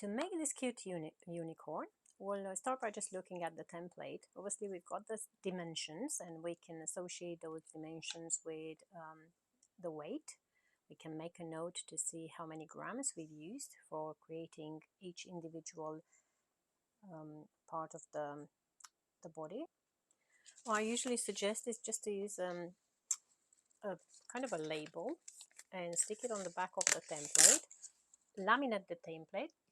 to make this cute unicorn, we'll start by just looking at the template. Obviously, we've got the dimensions, and we can associate those dimensions with the weight. We can make a note to see how many grams we've used for creating each individual part of the body. What I usually suggest is just to use a kind of a label and stick it on the back of the template. Laminate the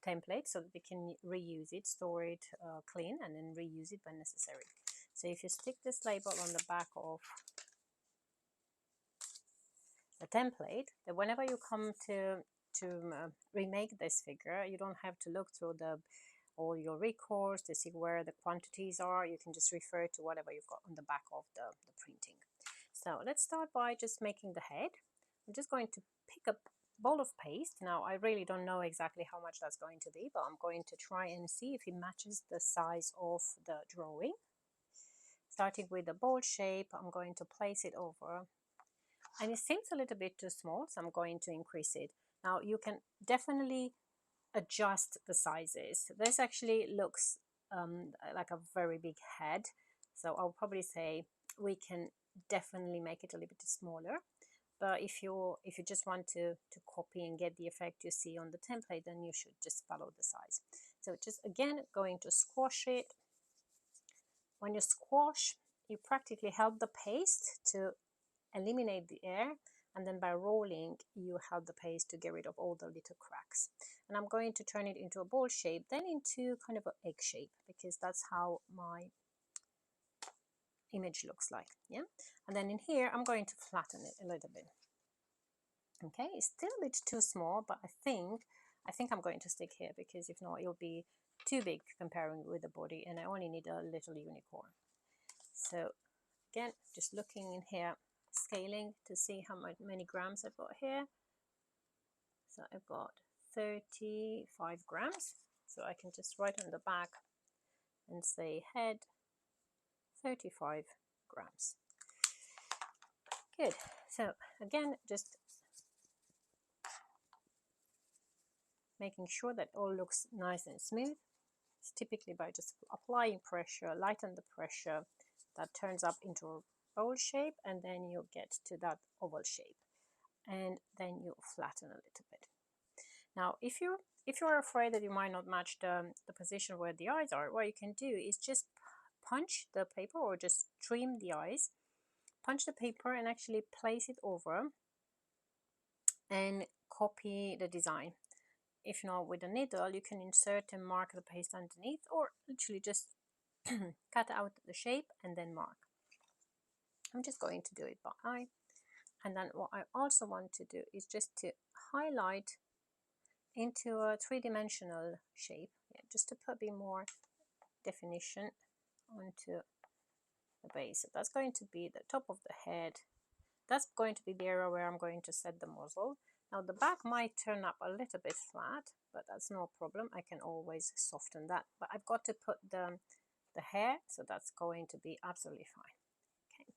template so that we can reuse it, store it clean, and then reuse it when necessary. So if you stick this label on the back of the template, then whenever you come to remake this figure, you don't have to look through all your records to see where the quantities are. You can just refer to whatever you've got on the back of the printing. So let's start by just making the head. I'm just going to pick a bowl of paste. Now I really don't know exactly how much that's going to be, but I'm going to try and see if it matches the size of the drawing. Starting with the bowl shape, I'm going to place it over, and it seems a little bit too small, so I'm going to increase it. Now you can definitely adjust the sizes. This actually looks like a very big head, so I'll probably say we can definitely make it a little bit smaller. But if you just want to copy and get the effect you see on the template, then you should just follow the size. So just again going to squash it. When you squash, you practically help the paste to eliminate the air, and then by rolling you help the paste to get rid of all the little cracks. And I'm going to turn it into a ball shape, then into kind of an egg shape, because that's how my image looks like. Yeah, and then in here I'm going to flatten it a little bit. Okay, it's still a bit too small, but I think I'm going to stick here, because if not it'll be too big comparing with the body, and I only need a little unicorn. So again, just looking in here, scaling to see how many grams I've got here. So I've got 35 grams, so I can just write on the back and say head 35 grams. Good. So again, just making sure that all looks nice and smooth. It's typically by just applying pressure, lighten the pressure, that turns up into a bowl shape, and then you get to that oval shape, and then you flatten a little bit. Now if you're afraid that you might not match the position where the eyes are, what you can do is just punch the paper, or just trim the eyes, punch the paper and actually place it over and copy the design. If not with a needle, you can insert and mark the paste underneath, or literally just cut out the shape and then mark. I'm just going to do it by eye. And then what I also want to do is just to highlight into a three-dimensional shape, just to put a bit more definition onto the base. So that's going to be the top of the head. That's going to be the area where I'm going to set the muzzle. Now the back might turn up a little bit flat, but that's no problem. I can always soften that. But I've got to put the hair, so that's going to be absolutely fine. Okay,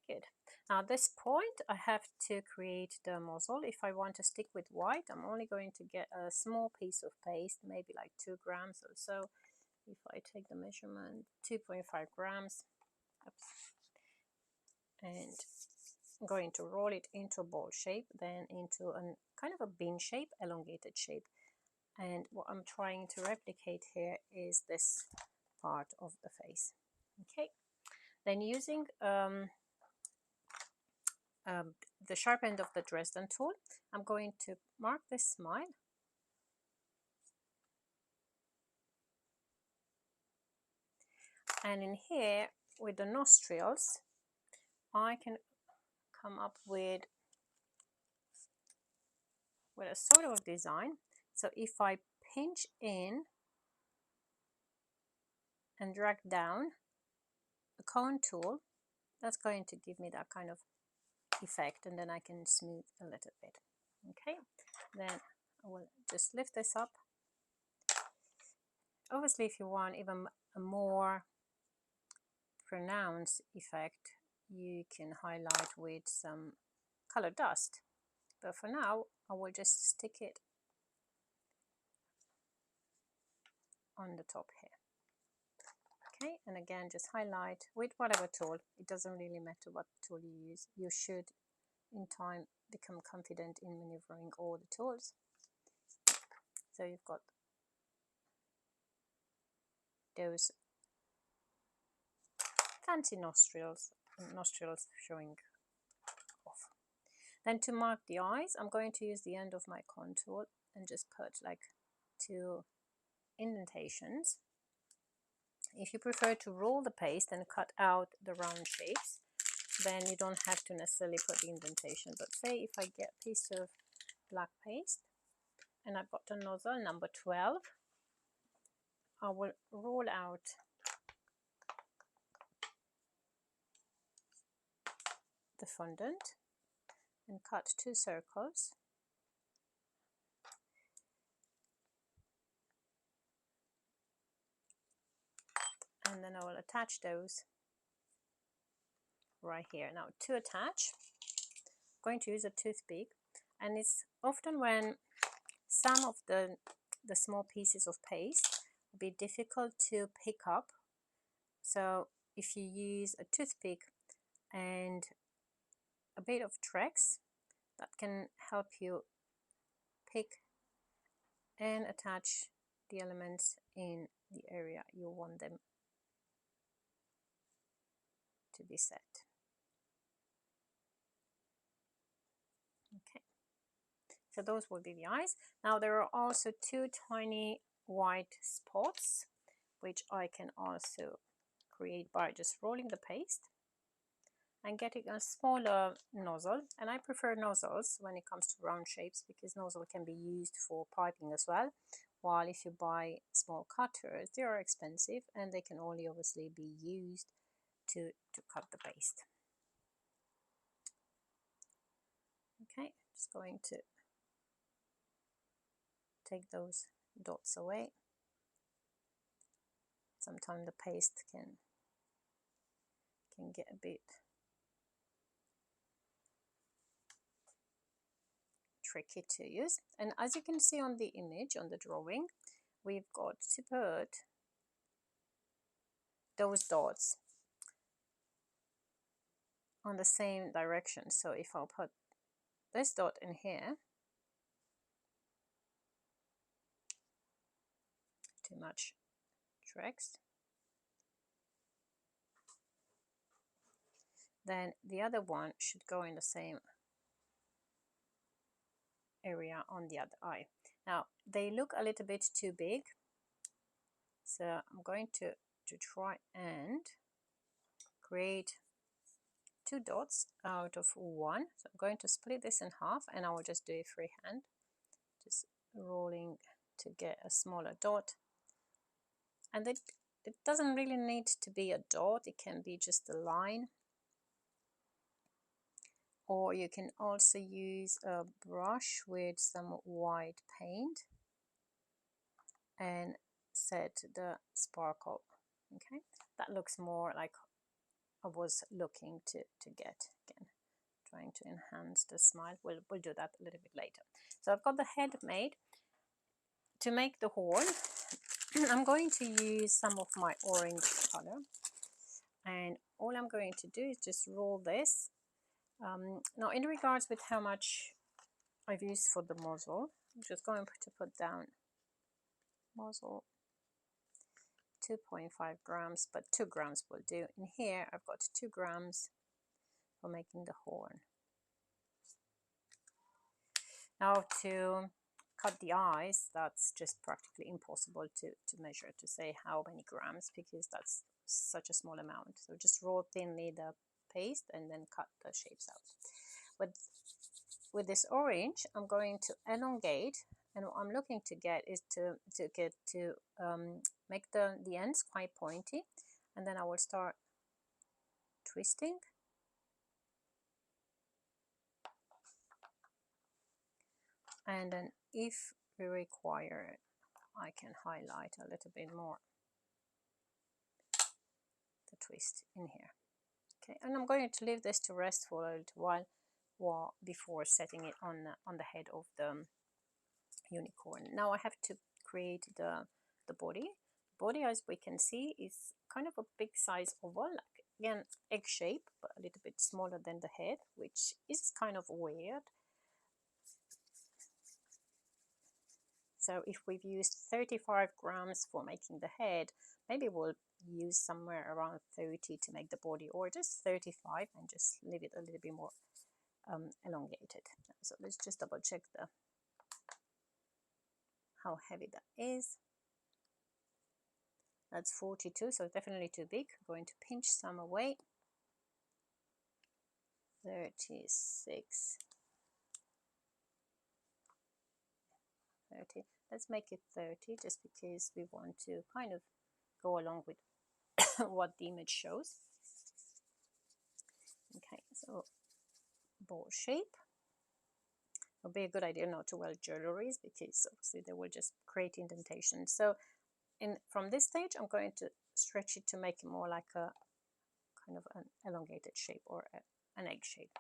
good. Now at this point I have to create the muzzle. If I want to stick with white, I'm only going to get a small piece of paste, maybe like 2 grams or so. If I take the measurement, 2.5 grams. Oops. And I'm going to roll it into a ball shape, then into a kind of a bean shape, elongated shape. And what I'm trying to replicate here is this part of the face. Okay, then using the sharp end of the Dresden tool, I'm going to mark this smile. And in here, with the nostrils, I can come up with a sort of design. So if I pinch in and drag down the cone tool, that's going to give me that kind of effect, and then I can smooth a little bit. Okay, then I will just lift this up. Obviously, if you want even a more pronounced effect, you can highlight with some color dust, but for now I will just stick it on the top here. Okay, and again just highlight with whatever tool. It doesn't really matter what tool you use. You should in time become confident in maneuvering all the tools. So you've got those fancy nostrils showing off. Then to mark the eyes, I'm going to use the end of my contour and just put like 2 indentations. If you prefer to roll the paste and cut out the round shapes, then you don't have to necessarily put the indentation. But say if I get a piece of black paste and I've got a nozzle number 12, I will roll out the fondant and cut 2 circles. And then I will attach those right here. Now to attach, I'm going to use a toothpick, and it's often when some of the small pieces of paste will be difficult to pick up. So if you use a toothpick and a bit of Trex, that can help you pick and attach the elements in the area you want them to be set. Okay, so those will be the eyes. Now there are also 2 tiny white spots, which I can also create by just rolling the paste and getting a smaller nozzle. And I prefer nozzles when it comes to round shapes, because nozzle can be used for piping as well, while if you buy small cutters, they are expensive and they can only obviously be used to cut the paste. Okay, just going to take those dots away. Sometimes the paste can get a bit tricky to use. And as you can see on the image, on the drawing, we've got to put those dots on the same direction. So if I'll put this dot in here, too much Trex, then the other one should go in the same area on the other eye. Now they look a little bit too big, so I'm going to try and create 2 dots out of 1. So I'm going to split this in half, and I will just do it freehand, just rolling to get a smaller dot. And it doesn't really need to be a dot, it can be just a line, or you can also use a brush with some white paint and set the sparkle. Okay, that looks more like I was looking to get. Again, trying to enhance the smile. We'll do that a little bit later. So I've got the head made. To make the horn, I'm going to use some of my orange color, and all I'm going to do is just roll this. Now in regards with how much I've used for the muzzle, I'm just going to put down muzzle 2.5 grams, but 2 grams will do. In here I've got 2 grams for making the horn. Now to cut the eyes, that's just practically impossible to measure, to say how many grams, because that's such a small amount. So just roll thinly the paste and then cut the shapes out. With this orange, I'm going to elongate, and what I'm looking to get is to make the ends quite pointy, and then I will start twisting. And then if we require, I can highlight a little bit more the twist in here. Okay, and I'm going to leave this to rest for a little while before setting it on the head of the unicorn. Now I have to create the body. body, as we can see, is kind of a big size oval, like again egg shape, but a little bit smaller than the head, which is kind of weird. So if we've used 35 grams for making the head, maybe we'll use somewhere around 30 to make the body, or just 35 and just leave it a little bit more elongated. So let's just double check how heavy that is. That's 42, so definitely too big. I'm going to pinch some away. 36, 30. Let's make it 30 just because we want to kind of go along with what the image shows. Okay, so ball shape. It would be a good idea not to wear jewelries because obviously they will just create indentation. So from this stage, I'm going to stretch it to make it more like a kind of an elongated shape, or an egg shape.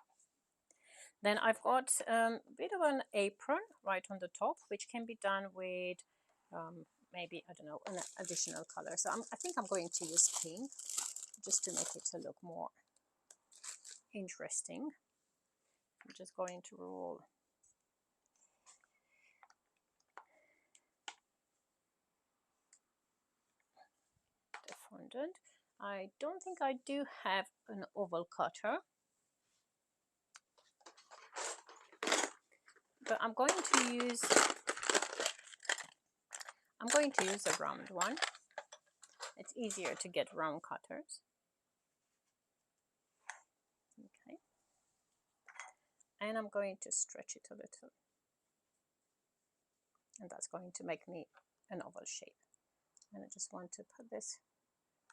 Then I've got a bit of an apron right on the top, which can be done with maybe, I don't know, an additional color. So I think I'm going to use pink just to make it to look more interesting. I'm just going to roll the fondant. I don't think I do have an oval cutter, but I'm going to use a round one. It's easier to get round cutters. Okay. And I'm going to stretch it a little. And that's going to make me an oval shape. And I just want to put this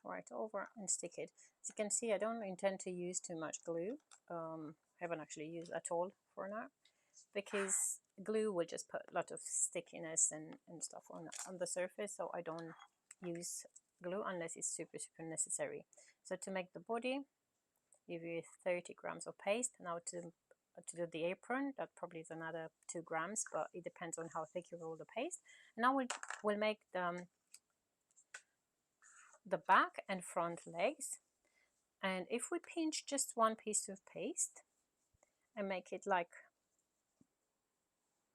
right over and stick it. As you can see, I don't intend to use too much glue. Haven't actually used at all for now, because glue will just put a lot of stickiness and stuff on the surface. So I don't use glue unless it's super necessary. So to make the body, you use 30 grams of paste. Now to do the apron, that probably is another 2 grams, but it depends on how thick you roll the paste. Now we'll make the back and front legs, and if we pinch just one piece of paste and make it like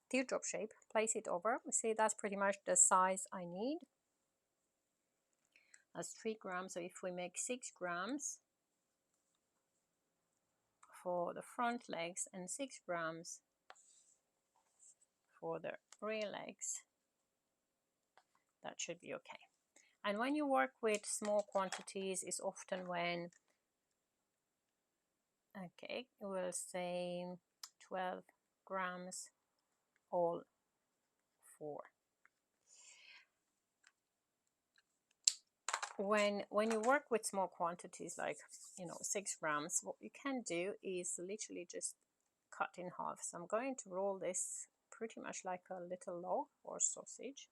teardrop shape, place it over, we see that's pretty much the size I need. That's 3 grams. So if we make 6 grams for the front legs and 6 grams for the rear legs, that should be okay. And when you work with small quantities, is often when, okay, we'll say 12 grams all 4. When you work with small quantities, like 6 grams, what you can do is literally just cut in half. So I'm going to roll this pretty much like a little log or sausage,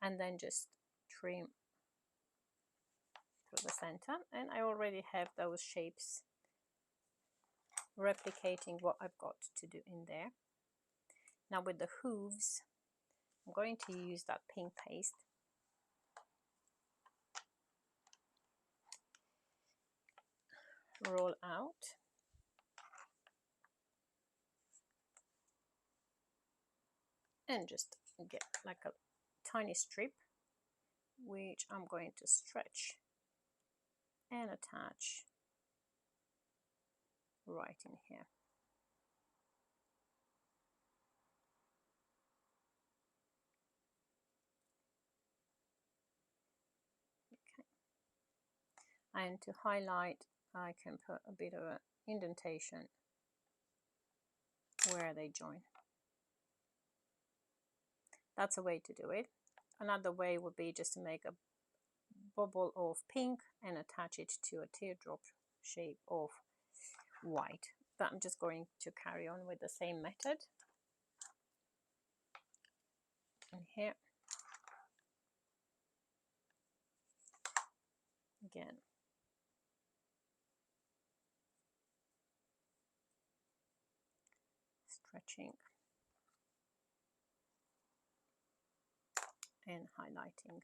and then just trim through the center. And I already have those shapes replicating what I've got to do in there. Now with the hooves, I'm going to use that pink paste. Roll out. And just get like a tiny strip, which I'm going to stretch and attach right in here. Okay. And to highlight, I can put a bit of an indentation where they join. That's a way to do it. Another way would be just to make a bubble of pink and attach it to a teardrop shape of white. But I'm just going to carry on with the same method. And here, again, stretching and highlighting.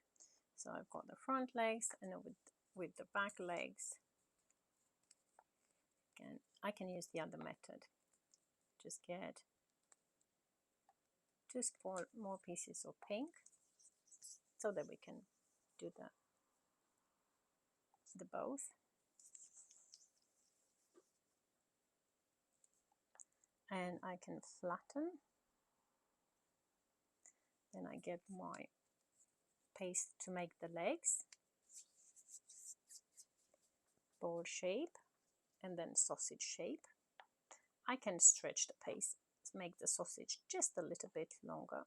So I've got the front legs, and then with the back legs, again, I can use the other method. Just get 2 more pieces of pink so that we can do the both. And I can flatten. Then I get my paste to make the legs, ball shape, and then sausage shape. I can stretch the paste to make the sausage just a little bit longer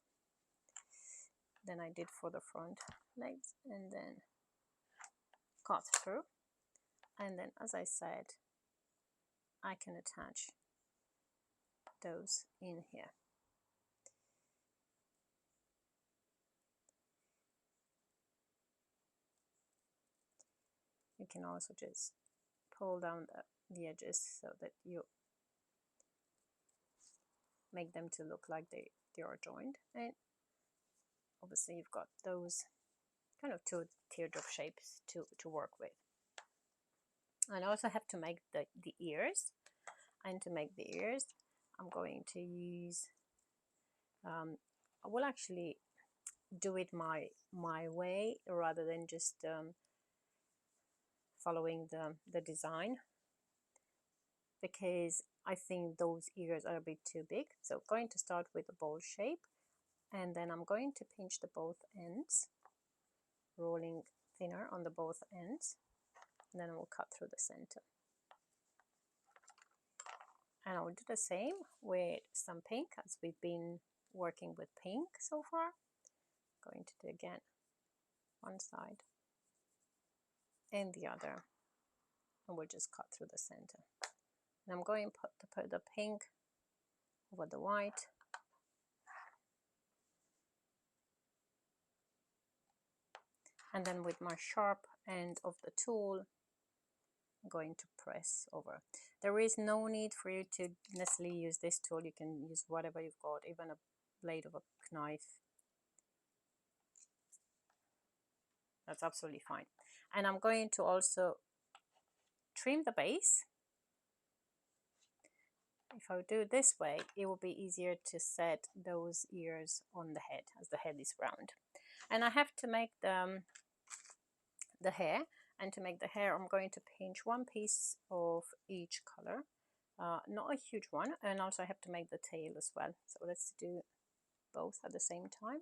than I did for the front legs, and then cut through. And then, as I said, I can attach those in here. You can also just pull down the edges so that you make them to look like they are joined. And obviously you've got those kind of 2 teardrop shapes to work with. And I also have to make the ears. And to make the ears, I'm going to use, I will actually do it my way rather than just following the design, because I think those ears are a bit too big. So I'm going to start with a bowl shape, and then I'm going to pinch the both ends, rolling thinner on the both ends, and then I will cut through the center. And I will do the same with some pink, as we've been working with pink so far. Going to do again one side and the other, and we'll just cut through the center. And I'm going to put the pink over the white, and then with my sharp end of the tool, I'm going to press over. There is no need for you to necessarily use this tool. You can use whatever you've got, even a blade of a knife. That's absolutely fine. And I'm going to also trim the base. If I do it this way, it will be easier to set those ears on the head, as the head is round. And I have to make the hair. And to make the hair, I'm going to pinch 1 piece of each color, not a huge one. And also I have to make the tail as well. So let's do both at the same time.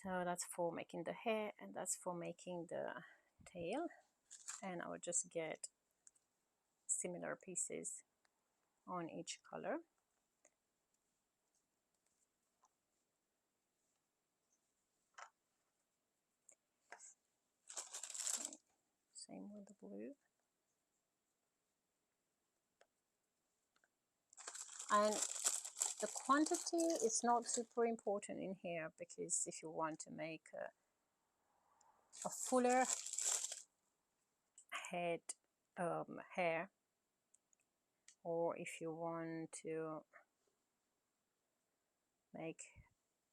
So that's for making the hair, and that's for making the tail. And I will just get similar pieces on each color. Same with the blue. And the quantity is not super important in here, because if you want to make a fuller head hair, or if you want to make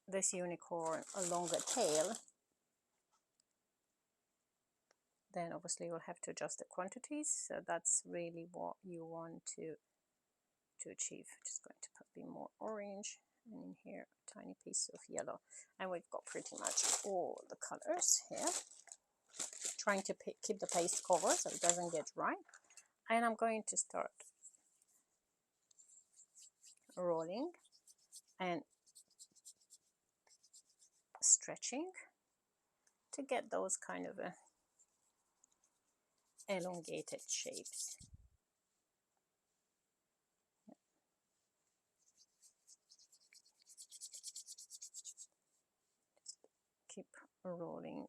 this unicorn a longer tail, then obviously you'll have to adjust the quantities. So that's really what you want to achieve. Just going to put a bit more orange, and in here a tiny piece of yellow, and we've got pretty much all the colors here. Trying to keep the paste covered so it doesn't get dry. And I'm going to start rolling and stretching to get those kind of elongated shapes. Just keep rolling.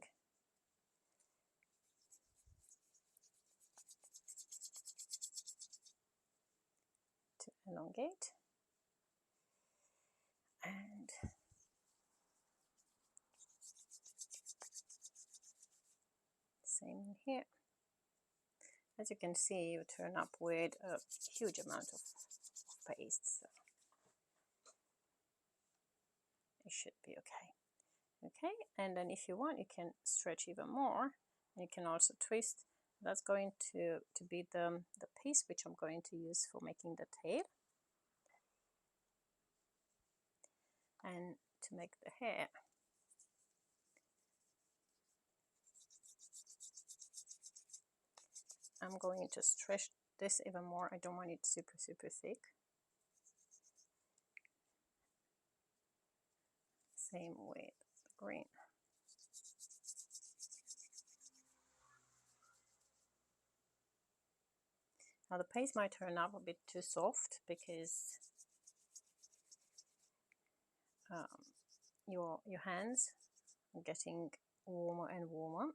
To elongate. And same in here. As you can see, you turn up with a huge amount of paste, so it should be okay. Okay, and then if you want, you can stretch even more. You can also twist. That's going to be the piece which I'm going to use for making the tail and to make the hair. I'm going to stretch this even more. I don't want it super thick. Same with the green. Now the paste might turn out a bit too soft because your hands are getting warmer and warmer.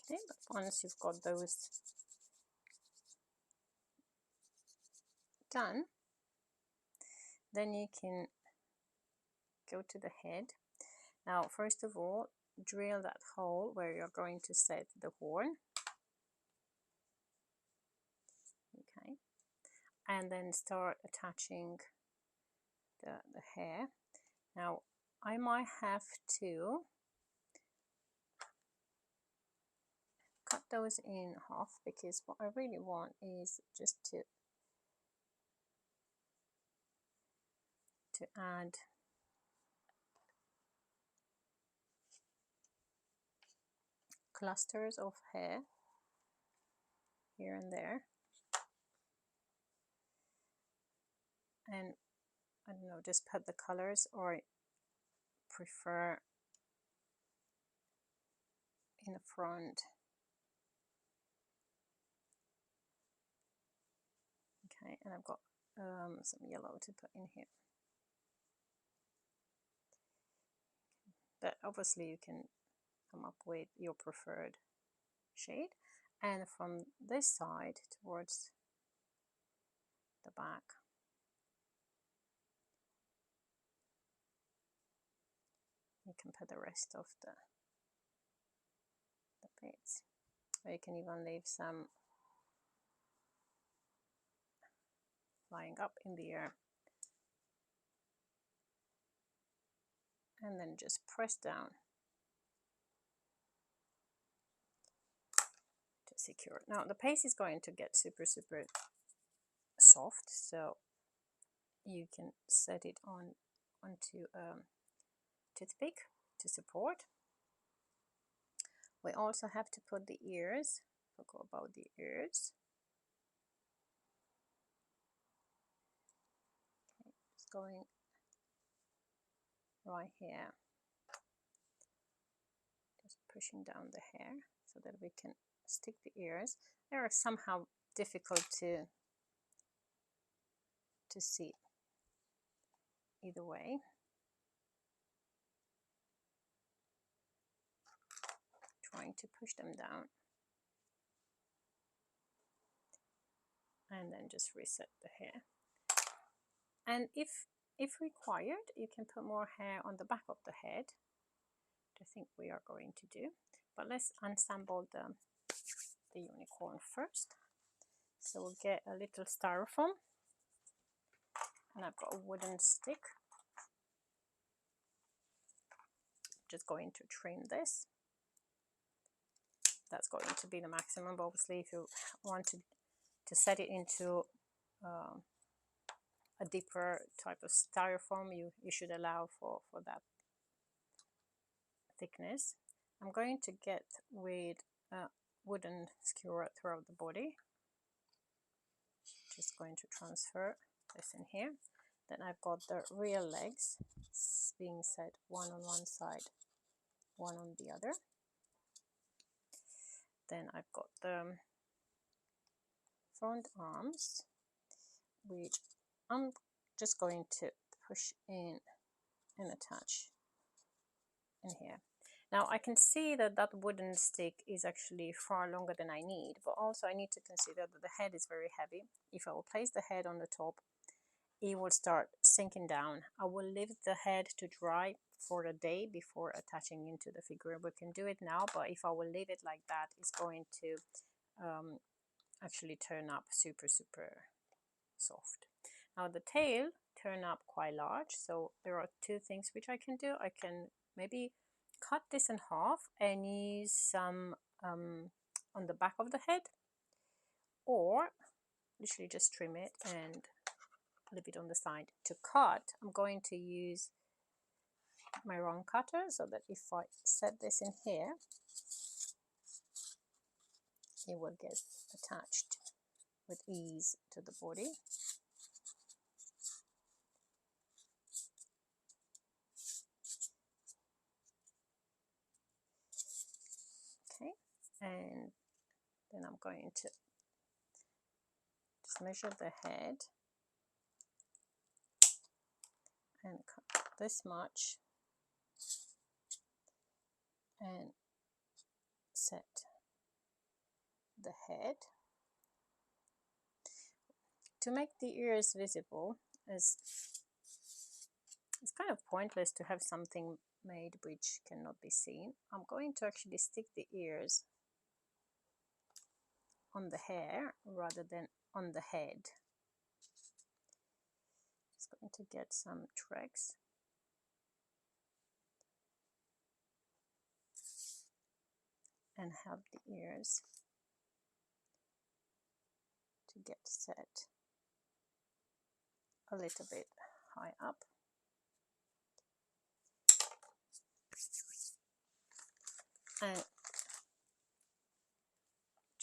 Okay, but once you've got those done, then you can go to the head. Now, first of all, drill that hole where you're going to set the horn. Okay, and then start attaching the hair. Now, I might have to cut those in half because what I really want is just to add clusters of hair here and there, and I don't know, just put the colors, or I prefer in the front. Okay, and I've got some yellow to put in here, but obviously you can come up with your preferred shade. And from this side towards the back, you can put the rest of the bits, or you can even leave some flying up in the air, and then just press down to secure it. Now the paste is going to get super soft, so you can set it onto a toothpick to support. We also have to put the ears. Forgot about the ears. Okay, just going right here, just pushing down the hair so that we can stick the ears. They are somehow difficult to see either way. Trying to push them down, and then just reset the hair. And if required, you can put more hair on the back of the head, which I think we are going to do. But let's ensemble the unicorn first. So we'll get a little styrofoam, and I've got a wooden stick. Just going to trim this. That's going to be the maximum, but obviously if you want to set it into a deeper type of styrofoam, you should allow for that thickness. I'm going to get with a wooden skewer throughout the body. Just going to transfer this in here. Then I've got the rear legs being set, one on one side, one on the other. Then I've got the front arms, which I'm just going to push in and attach in here. Now I can see that that wooden stick is actually far longer than I need, but also I need to consider that the head is very heavy. If I will place the head on the top, it will start sinking down. I will leave the head to dry for a day before attaching into the figure. We can do it now, but if I will leave it like that, it's going to actually turn up super soft. Now the tail turn up quite large, so there are two things which I can do. I can maybe cut this in half and use some on the back of the head, or literally just trim it and leave it on the side. To cut, I'm going to use my round cutter, so that if I set this in here, it will get attached with ease to the body. Okay, and then I'm going to just measure the head and cut this much and set the head. To make the ears visible, it's kind of pointless to have something made which cannot be seen. I'm going to actually stick the ears on the hair rather than on the head. Just going to get some tracks and help the ears to get set a little bit high up. And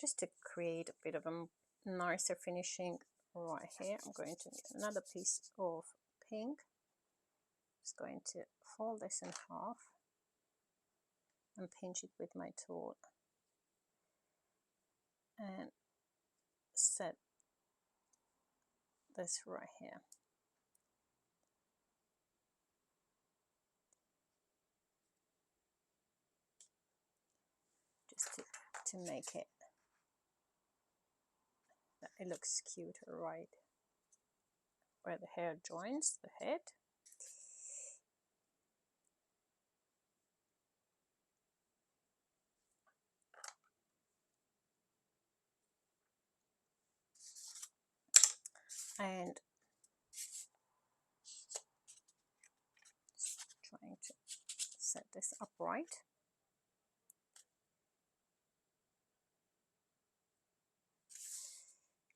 just to create a bit of a nicer finishing right here, I'm going to need another piece of pink. Just going to fold this in half and pinch it with my tool and set this right here. Just to make it that it looks cuter right where the hair joins the head. And trying to set this upright.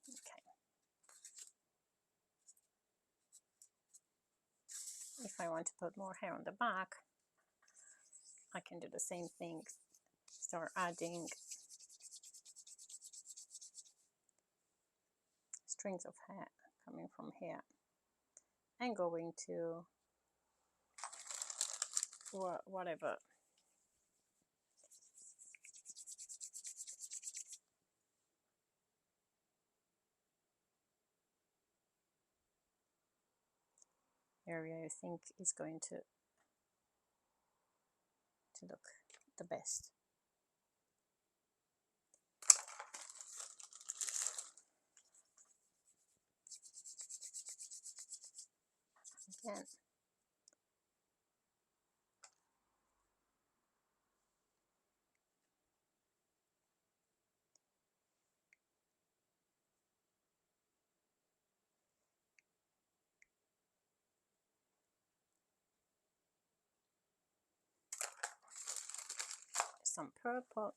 Okay. If I want to put more hair on the back, I can do the same thing. Start adding strings of hair coming from here and going to whatever area you think is going to look the best. Again, some purple.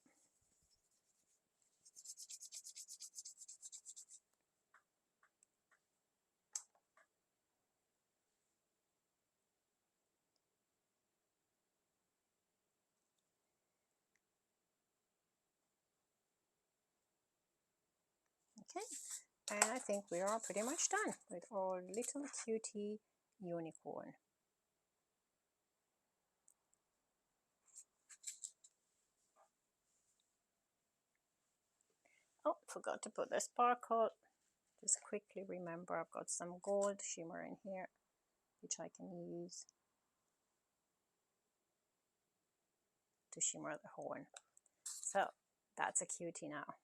Okay, and I think we are pretty much done with our little cutie unicorn. Oh, forgot to put the sparkle. Just quickly remember I've got some gold shimmer in here, which I can use to shimmer the horn. So that's a cutie now.